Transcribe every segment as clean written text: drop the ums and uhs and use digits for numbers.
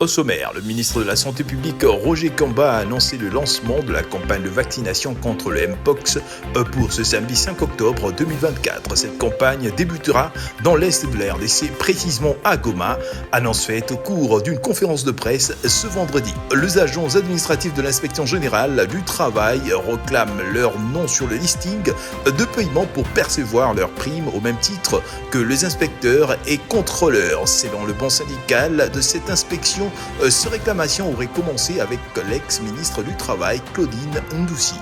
Au sommaire, le ministre de la Santé publique Roger Kamba a annoncé le lancement de la campagne de vaccination contre le Mpox pour ce samedi 5 octobre 2024. Cette campagne débutera dans l'est de la RDC, précisément à Goma. Annonce faite au cours d'une conférence de presse ce vendredi. Les agents administratifs de l'inspection générale du travail réclament leur nom sur le listing de paiement pour percevoir leurs primes au même titre que les inspecteurs et contrôleurs. Selon le bon syndical de cette inspection, ces réclamations auraient commencé avec l'ex-ministre du Travail, Claudine Ndoussi.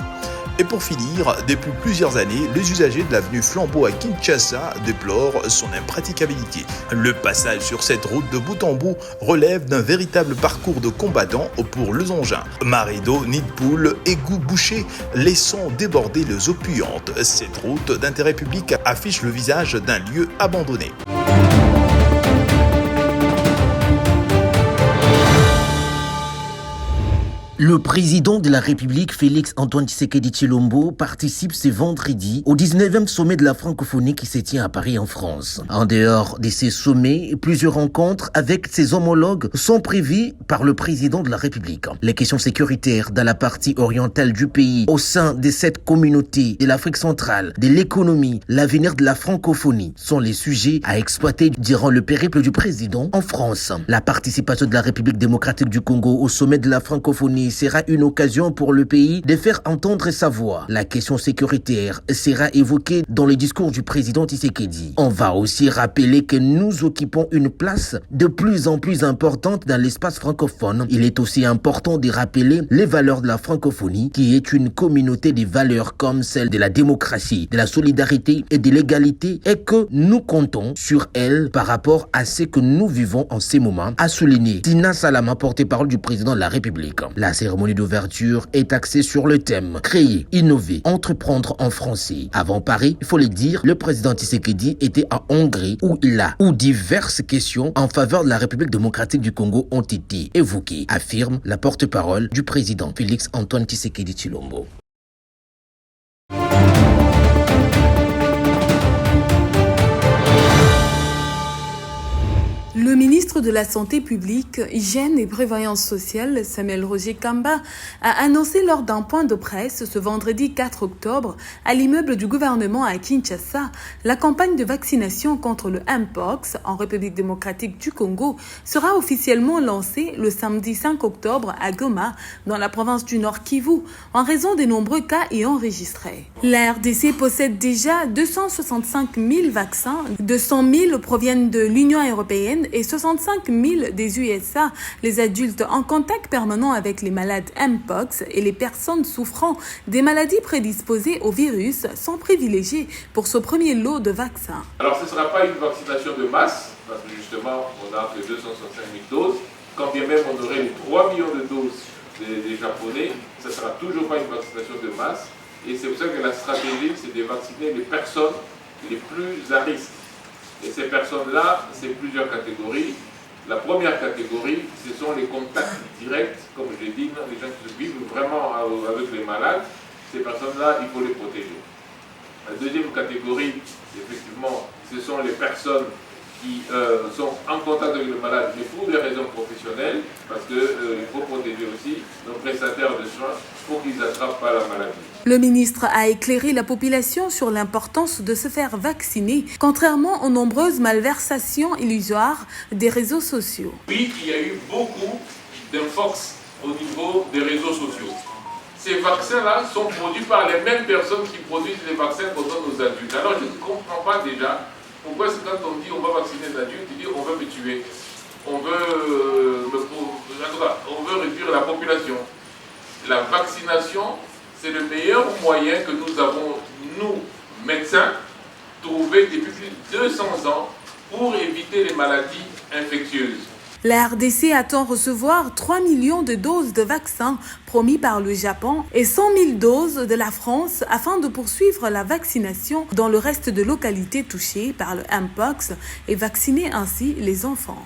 Et pour finir, depuis plusieurs années, les usagers de l'avenue Flambeau à Kinshasa déplorent son impraticabilité. Le passage sur cette route de bout en bout relève d'un véritable parcours de combattants pour les engins. Marée d'eau, nid de poule, égouts bouchés, laissant déborder les eaux puantes. Cette route d'intérêt public affiche le visage d'un lieu abandonné. Le président de la République, Félix-Antoine Tshisekedi Tshilombo, participe ce vendredi au 19e sommet de la francophonie qui se tient à Paris en France. En dehors de ces sommets, plusieurs rencontres avec ses homologues sont prévues par le président de la République. Les questions sécuritaires dans la partie orientale du pays, au sein de cette communauté de l'Afrique centrale, de l'économie, l'avenir de la francophonie sont les sujets à exploiter durant le périple du président en France. La participation de la République démocratique du Congo au sommet de la francophonie sera une occasion pour le pays de faire entendre sa voix. La question sécuritaire sera évoquée dans le discours du président Tshisekedi. On va aussi rappeler que nous occupons une place de plus en plus importante dans l'espace francophone. Il est aussi important de rappeler les valeurs de la francophonie, qui est une communauté de valeurs comme celle de la démocratie, de la solidarité et de l'égalité, et que nous comptons sur elle par rapport à ce que nous vivons en ces moments, a souligné Tina Salama, porte-parole du président de la République. La cérémonie d'ouverture est axée sur le thème « Créer, innover, entreprendre en français ». Avant Paris, il faut le dire, le président Tshisekedi était en Hongrie où diverses questions en faveur de la République démocratique du Congo ont été évoquées, affirme la porte-parole du président Félix-Antoine Tshisekedi Tshilombo. Le ministre de la Santé publique, Hygiène et Prévoyance sociale, Samuel Roger Kamba, a annoncé lors d'un point de presse ce vendredi 4 octobre à l'immeuble du gouvernement à Kinshasa, la campagne de vaccination contre le Mpox en République démocratique du Congo sera officiellement lancée le samedi 5 octobre à Goma, dans la province du Nord Kivu, en raison des nombreux cas y enregistrés. La RDC possède déjà 265 000 vaccins, 200 000 proviennent de l'Union européenne et 65 000 des USA. Les adultes en contact permanent avec les malades Mpox et les personnes souffrant des maladies prédisposées au virus sont privilégiés pour ce premier lot de vaccins. Alors ce ne sera pas une vaccination de masse, parce que justement on n'a que 265 000 doses. Quand bien même on aurait les 3 millions de doses des Japonais, ce ne sera toujours pas une vaccination de masse. Et c'est pour ça que la stratégie, c'est de vacciner les personnes les plus à risque. Et ces personnes-là, c'est plusieurs catégories. La première catégorie, ce sont les contacts directs, comme je l'ai dit, les gens qui vivent vraiment avec les malades. Ces personnes-là, il faut les protéger. La deuxième catégorie, effectivement, ce sont les personnes qui sont en contact avec le malade, mais pour des raisons professionnelles, parce qu'il faut protéger aussi nos prestataires de soins pour qu'ils n'attrapent pas la maladie. Le ministre a éclairé la population sur l'importance de se faire vacciner, contrairement aux nombreuses malversations illusoires des réseaux sociaux. Oui, il y a eu beaucoup d'infox au niveau des réseaux sociaux. Ces vaccins-là sont produits par les mêmes personnes qui produisent les vaccins qu'on donne aux adultes. Alors je ne comprends pas déjà pourquoi c'est quand on dit on va vacciner les adultes, il dit on veut me tuer, on veut réduire la population. La vaccination, c'est le meilleur moyen que nous avons, nous, médecins, trouvé depuis plus de 200 ans pour éviter les maladies infectieuses. La RDC attend recevoir 3 millions de doses de vaccins promis par le Japon et 100 000 doses de la France afin de poursuivre la vaccination dans le reste de localités touchées par le Mpox et vacciner ainsi les enfants.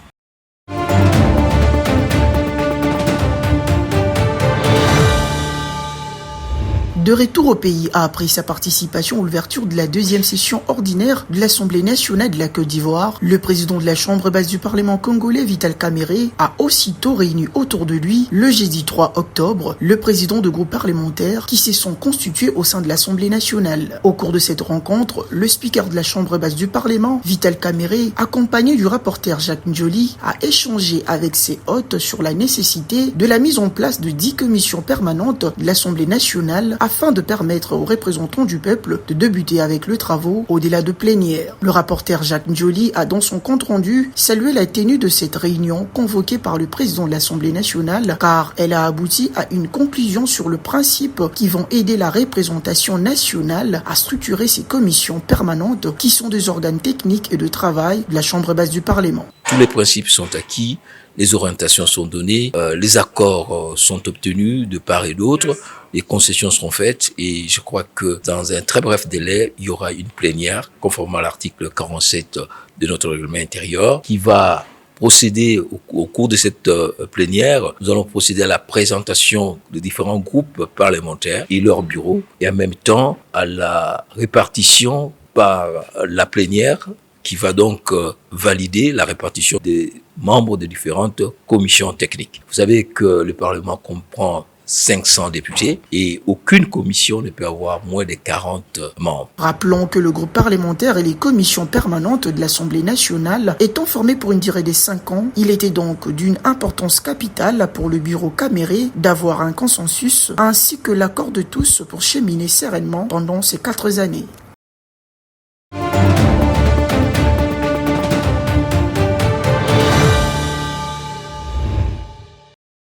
De retour au pays après sa participation à l'ouverture de la deuxième session ordinaire de l'Assemblée nationale de la Côte d'Ivoire, le président de la Chambre basse du Parlement congolais, Vital Kamerhe, a aussitôt réuni autour de lui, le jeudi 3 octobre, le président de groupe parlementaire qui se sont constitués au sein de l'Assemblée nationale. Au cours de cette rencontre, le speaker de la Chambre basse du Parlement, Vital Kamerhe, accompagné du rapporteur Jacques Ndjoli, a échangé avec ses hôtes sur la nécessité de la mise en place de 10 commissions permanentes de l'Assemblée nationale afin de permettre aux représentants du peuple de débuter avec le travaux au-delà de plénière. Le rapporteur Jacques Ndjoli a dans son compte rendu salué la tenue de cette réunion convoquée par le président de l'Assemblée nationale car elle a abouti à une conclusion sur le principe qui vont aider la représentation nationale à structurer ces commissions permanentes qui sont des organes techniques et de travail de la Chambre basse du Parlement. Tous les principes sont acquis, les orientations sont données, les accords sont obtenus de part et d'autre, les concessions seront faites et je crois que dans un très bref délai, il y aura une plénière conformément à l'article 47 de notre règlement intérieur qui va procéder au cours de cette plénière. Nous allons procéder à la présentation de différents groupes parlementaires et leurs bureaux et en même temps à la répartition par la plénière qui va donc valider la répartition des membres de différentes commissions techniques. Vous savez que le Parlement comprend 500 députés et aucune commission ne peut avoir moins de 40 membres. Rappelons que le groupe parlementaire et les commissions permanentes de l'Assemblée nationale étant formés pour une durée de 5 ans, il était donc d'une importance capitale pour le bureau Kamerhe d'avoir un consensus ainsi que l'accord de tous pour cheminer sereinement pendant ces 4 années.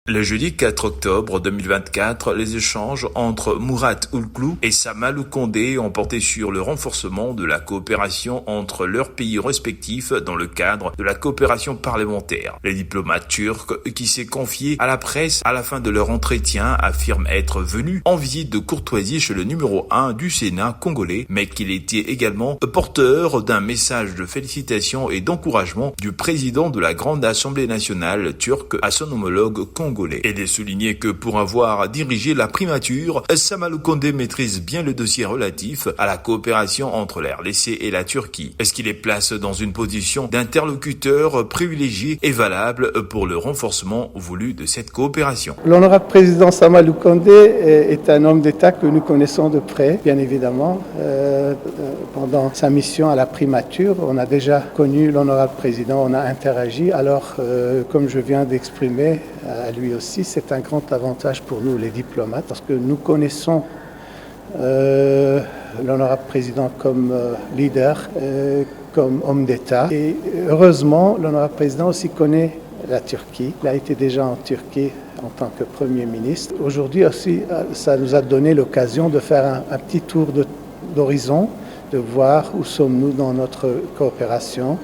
Le jeudi 4 octobre 2024, les échanges entre Mourat Oulklou et Samalou Kondé ont porté sur le renforcement de la coopération entre leurs pays respectifs dans le cadre de la coopération parlementaire. Les diplomates turcs qui s'est confié à la presse à la fin de leur entretien affirment être venus en visite de courtoisie chez le numéro 1 du Sénat congolais, mais qu'il était également porteur d'un message de félicitations et d'encouragement du président de la Grande Assemblée nationale turque à son homologue congolais. Et de souligner que pour avoir dirigé la primature, Samalou Kondé maîtrise bien le dossier relatif à la coopération entre la RDC et la Turquie. Est-ce qu'il les place dans une position d'interlocuteur privilégié et valable pour le renforcement voulu de cette coopération? L'honorable président Samalou Kondé est un homme d'État que nous connaissons de près, bien évidemment. Pendant sa mission à la primature, on a déjà connu l'honorable président, on a interagi. Alors, comme je viens d'exprimer, à lui aussi, c'est un grand avantage pour nous, les diplomates, parce que nous connaissons l'honorable président comme leader, comme homme d'État. Et heureusement, l'honorable président aussi connaît la Turquie. Il a été déjà en Turquie en tant que Premier ministre. Aujourd'hui aussi, ça nous a donné l'occasion de faire un petit tour d'horizon, de voir où sommes-nous dans notre coopération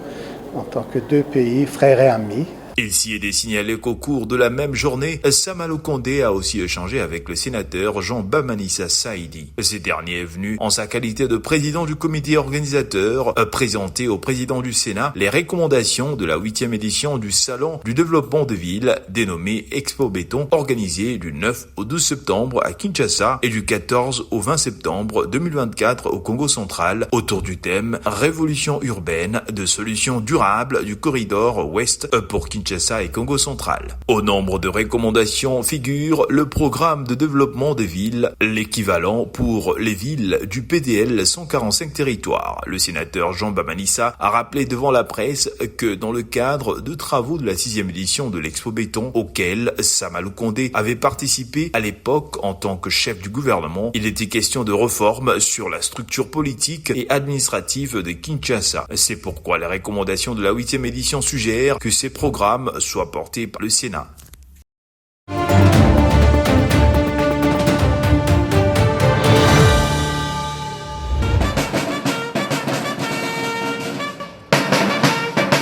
en tant que 2 pays, frères et amis. Il s'y est signalé qu'au cours de la même journée, Samalou Kondé a aussi échangé avec le sénateur Jean Bamanissa Saïdi. Ce dernier est venu en sa qualité de président du comité organisateur présenter au président du Sénat les recommandations de la 8e édition du Salon du développement de ville dénommé Expo Béton, organisé du 9 au 12 septembre à Kinshasa et du 14 au 20 septembre 2024 au Congo central autour du thème Révolution urbaine de solutions durables du corridor ouest pour Kinshasa et Congo central. Au nombre de recommandations figure le programme de développement des villes, l'équivalent pour les villes du PDL 145 territoires. Le sénateur Jean Bamanissa a rappelé devant la presse que dans le cadre de travaux de la 6e édition de l'Expo Béton, auquel Samalou Kondé avait participé à l'époque en tant que chef du gouvernement, il était question de réforme sur la structure politique et administrative de Kinshasa. C'est pourquoi les recommandations de la 8e édition suggèrent que ces programmes soit porté par le Sénat.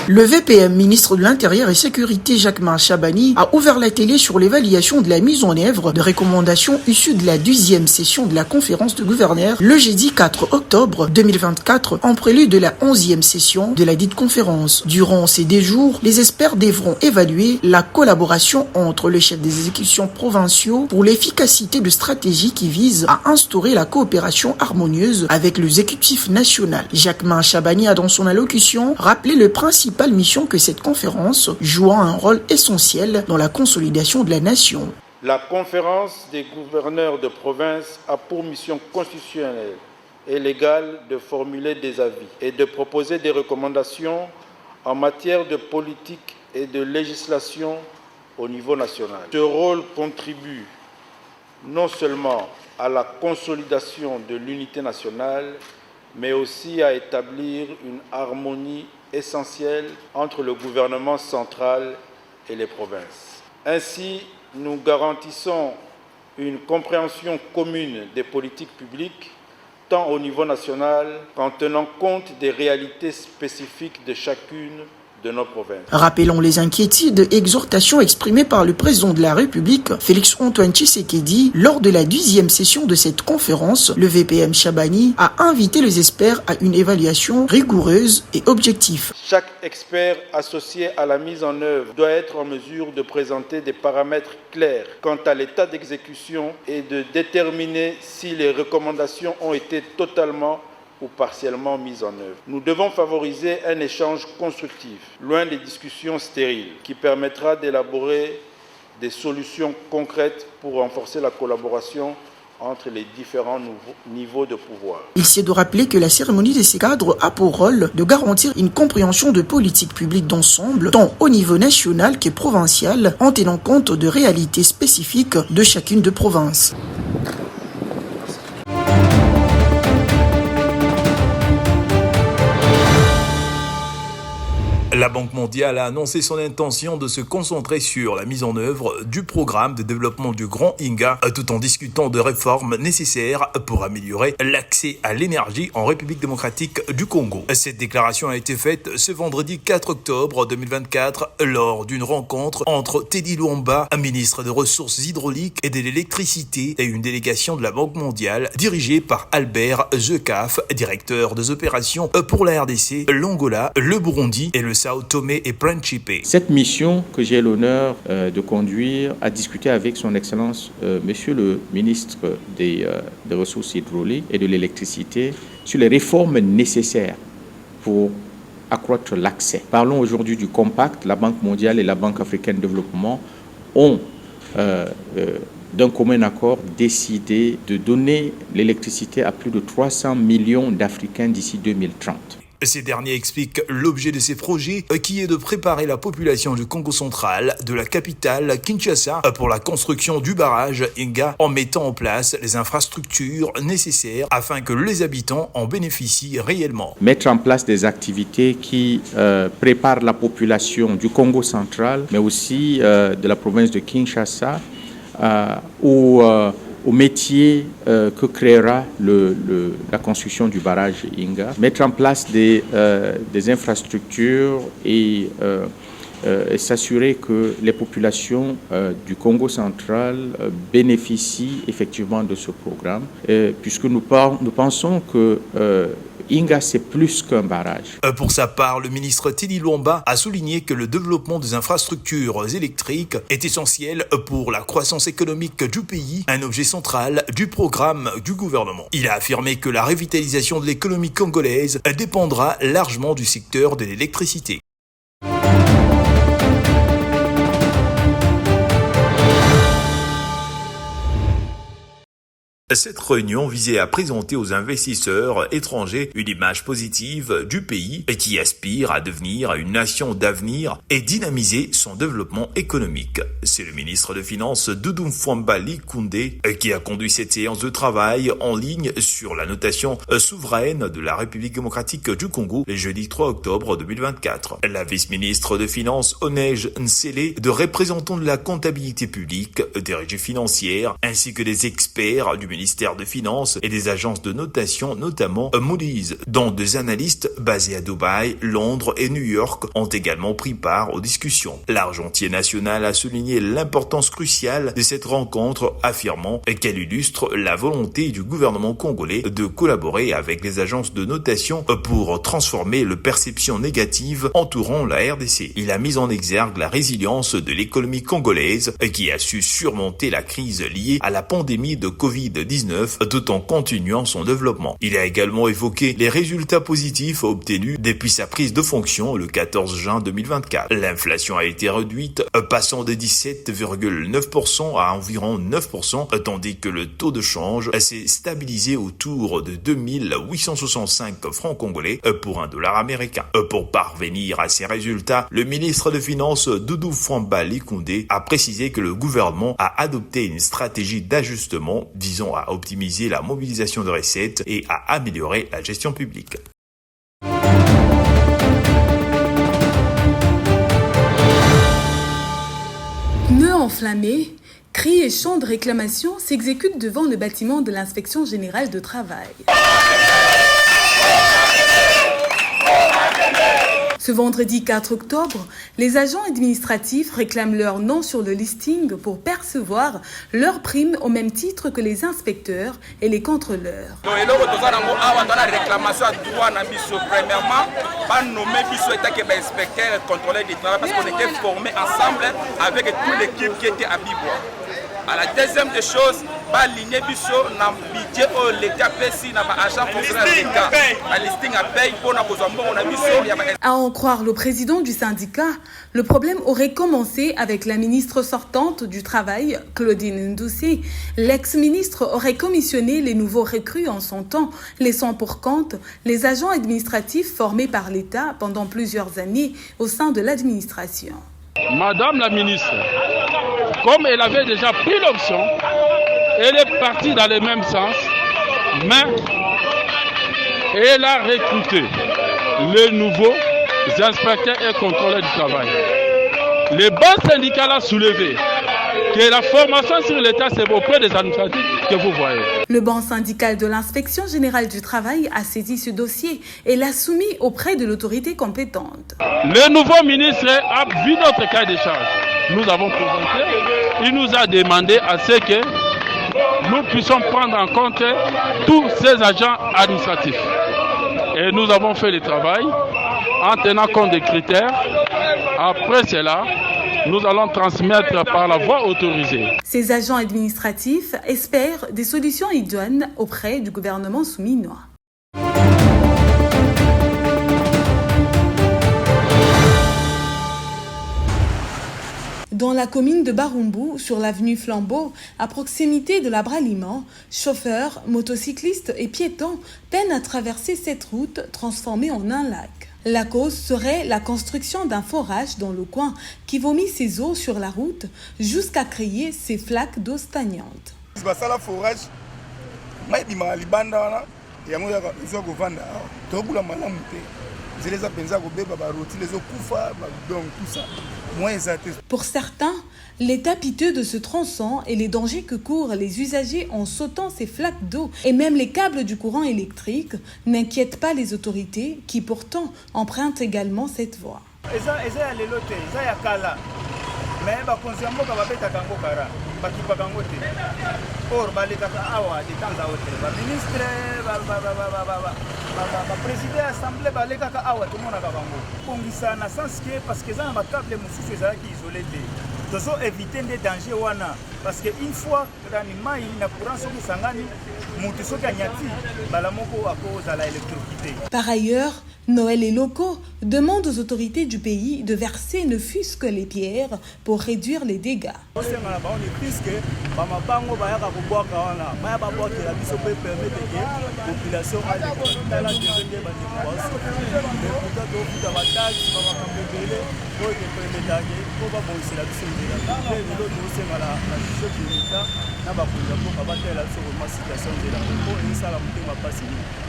Le Le VPM, ministre de l'Intérieur et Sécurité Jacquemain Chabani, a ouvert la télé sur l'évaluation de la mise en œuvre de recommandations issues de la 12e session de la conférence de gouverneurs le jeudi 4 octobre 2024, en prélude de la 11e session de la dite conférence. Durant ces 2 jours, les experts devront évaluer la collaboration entre les chefs des exécutions provinciaux pour l'efficacité de stratégies qui visent à instaurer la coopération harmonieuse avec l'exécutif national. Jacquemain Chabani a dans son allocution rappelé la principale mission que cette conférence jouant un rôle essentiel dans la consolidation de la nation. La conférence des gouverneurs de province a pour mission constitutionnelle et légale de formuler des avis et de proposer des recommandations en matière de politique et de législation au niveau national. Ce rôle contribue non seulement à la consolidation de l'unité nationale, mais aussi à établir une harmonie essentielle entre le gouvernement central et les provinces. Ainsi, nous garantissons une compréhension commune des politiques publiques, tant au niveau national qu'en tenant compte des réalités spécifiques de chacune de nos provinces. Rappelons les inquiétudes et exhortations exprimées par le président de la République, Félix-Antoine Tshisekedi, lors de la 12e session de cette conférence. Le VPM Chabani a invité les experts à une évaluation rigoureuse et objective. Chaque expert associé à la mise en œuvre doit être en mesure de présenter des paramètres clairs quant à l'état d'exécution et de déterminer si les recommandations ont été totalement ou partiellement mise en œuvre. Nous devons favoriser un échange constructif, loin des discussions stériles, qui permettra d'élaborer des solutions concrètes pour renforcer la collaboration entre les différents niveaux de pouvoir. Il s'est de rappeler que la cérémonie de ces cadres a pour rôle de garantir une compréhension de politique publique d'ensemble, tant au niveau national que provincial, en tenant compte de réalités spécifiques de chacune des provinces. La Banque mondiale a annoncé son intention de se concentrer sur la mise en œuvre du programme de développement du Grand Inga, tout en discutant de réformes nécessaires pour améliorer l'accès à l'énergie en République démocratique du Congo. Cette déclaration a été faite ce vendredi 4 octobre 2024 lors d'une rencontre entre Teddy Luamba, ministre des Ressources hydrauliques et de l'électricité, et une délégation de la Banque mondiale dirigée par Albert Zekaf, directeur des opérations pour la RDC, l'Angola, le Burundi et le Sao Tomé et Principe. Cette mission que j'ai l'honneur de conduire a discuté avec son Excellence Monsieur le ministre des Ressources hydrauliques et de l'électricité sur les réformes nécessaires pour accroître l'accès. Parlons aujourd'hui du Compact. La Banque mondiale et la Banque africaine de développement ont d'un commun accord décidé de donner l'électricité à plus de 300 millions d'Africains d'ici 2030. Ces derniers expliquent l'objet de ces projets qui est de préparer la population du Congo central, de la capitale Kinshasa, pour la construction du barrage Inga en mettant en place les infrastructures nécessaires afin que les habitants en bénéficient réellement. Mettre en place des activités qui préparent la population du Congo central, mais aussi de la province de Kinshasa, au métier que créera la construction du barrage Inga, mettre en place des infrastructures et s'assurer que les populations du Congo central bénéficient effectivement de ce programme, puisque nous pensons que Inga, c'est plus qu'un barrage. Pour sa part, le ministre Teddy Luamba a souligné que le développement des infrastructures électriques est essentiel pour la croissance économique du pays, un objet central du programme du gouvernement. Il a affirmé que la revitalisation de l'économie congolaise dépendra largement du secteur de l'électricité. Cette réunion visait à présenter aux investisseurs étrangers une image positive du pays et qui aspire à devenir une nation d'avenir et dynamiser son développement économique. C'est le ministre des Finances Doudou Mfwamba-Ly Koundé qui a conduit cette séance de travail en ligne sur la notation souveraine de la République démocratique du Congo le jeudi 3 octobre 2024. La vice-ministre des Finances Onej Nsele, de représentants de la comptabilité publique, des régies financières ainsi que des experts du ministère ministère des Finances et des agences de notation, notamment Moody's, dont des analystes basés à Dubaï, Londres et New York ont également pris part aux discussions. L'argentier national a souligné l'importance cruciale de cette rencontre, affirmant qu'elle illustre la volonté du gouvernement congolais de collaborer avec les agences de notation pour transformer les perceptions négatives entourant la RDC. Il a mis en exergue la résilience de l'économie congolaise qui a su surmonter la crise liée à la pandémie de Covid-19 tout en continuant son développement. Il a également évoqué les résultats positifs obtenus depuis sa prise de fonction le 14 juin 2024. L'inflation a été réduite, passant de 17,9% à environ 9%, tandis que le taux de change s'est stabilisé autour de 2865 francs congolais pour $1 américain. Pour parvenir à ces résultats, le ministre des Finances Doudou Famba Likonde a précisé que le gouvernement a adopté une stratégie d'ajustement visant à optimiser la mobilisation de recettes et à améliorer la gestion publique. Pneus enflammés, cris et chants de réclamation s'exécutent devant le bâtiment de l'Inspection générale de travail. Ce vendredi 4 octobre, les agents administratifs réclament leur nom sur le listing pour percevoir leurs primes au même titre que les inspecteurs et les contrôleurs. Parce qu'on était formés ensemble avec toute l'équipe qui était à Bibois. À la deuxième des choses, aligner biso na budget au l'état pesi na agent fonctionnaire d'État. La listing à paye pour na kozambo na biso. À en croire le président du syndicat, le problème aurait commencé avec la ministre sortante du Travail, Claudine Ndoussi. L'ex-ministre aurait commissionné les nouveaux recrues en son temps, laissant pour compte les agents administratifs formés par l'État pendant plusieurs années au sein de l'administration. Madame la ministre, comme elle avait déjà pris l'option, elle est partie dans le même sens, mais elle a recruté les nouveaux inspecteurs et contrôleurs du travail. Les bons syndicats l'ont soulevé que la formation sur l'État, c'est auprès des administratifs que vous voyez. Le banc syndical de l'Inspection générale du travail a saisi ce dossier et l'a soumis auprès de l'autorité compétente. Le nouveau ministre a vu notre cas de charge. Nous avons présenté, il nous a demandé à ce que nous puissions prendre en compte tous ces agents administratifs. Et nous avons fait le travail en tenant compte des critères. Après cela, nous allons transmettre par la voie autorisée. Ces agents administratifs espèrent des solutions idoines auprès du gouvernement souminois. Dans la commune de Barumbu, sur l'avenue Flambeau, à proximité de la Braliment, chauffeurs, motocyclistes et piétons peinent à traverser cette route transformée en un lac. La cause serait la construction d'un forage dans le coin qui vomit ses eaux sur la route jusqu'à créer ces flaques d'eau stagnantes. Pour certains, l'état piteux de ce tronçon et les dangers que courent les usagers en sautant ces flaques d'eau et même les câbles du courant électrique n'inquiètent pas les autorités qui pourtant empruntent également cette voie. éviter des dangers parce que une fois l'animal il n'a courant sur sangani mutu soki anyati bala moko akoza la électricité. Par ailleurs, Noël et locaux demandent aux autorités du pays de verser ne fût-ce que les pierres pour réduire les dégâts.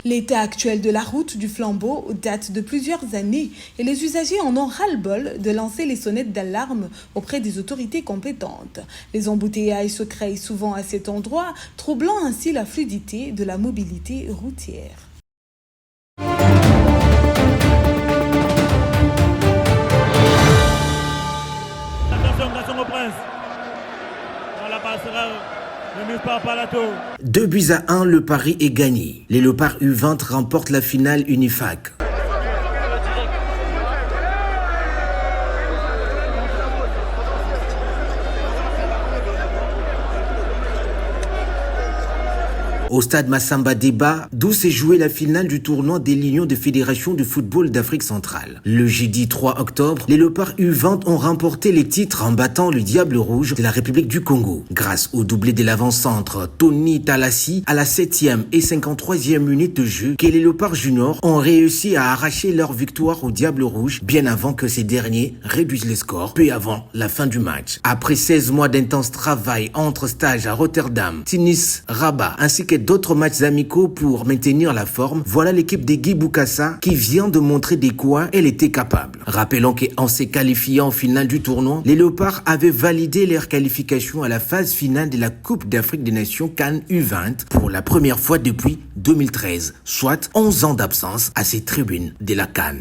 L'état actuel de la route du Flambeau date de plusieurs années et les usagers en ont ras-le-bol de lancer les sonnettes d'alarme auprès des autorités compétentes. Les embouteillages se créent souvent à cet endroit, troublant ainsi la fluidité de la mobilité routière. Attention au prince. Dans la passerelle. 2-1, le pari est gagné. Les Léopards U20 remportent la finale Unifac. Au stade Massamba Déba, d'où s'est jouée la finale du tournoi des Lions de Fédération de football d'Afrique centrale. Le jeudi 3 octobre, les Léopards U20 ont remporté les titres en battant le Diable Rouge de la République du Congo. Grâce au doublé de l'avant-centre Tony Talassi à la 7e et 53e minute de jeu, que les Léopards Juniors ont réussi à arracher leur victoire au Diable Rouge bien avant que ces derniers réduisent le score, peu avant la fin du match. Après 16 mois d'intense travail entre stages à Rotterdam, Tunis, Rabat ainsi que d'autres matchs amicaux pour maintenir la forme, voilà l'équipe des Guy Boukassa qui vient de montrer de quoi elle était capable. Rappelons qu'en se qualifiant en finale du tournoi, les Léopards avaient validé leur qualification à la phase finale de la Coupe d'Afrique des Nations CAN U20 pour la première fois depuis 2013, soit 11 ans d'absence à ces tribunes de la CAN.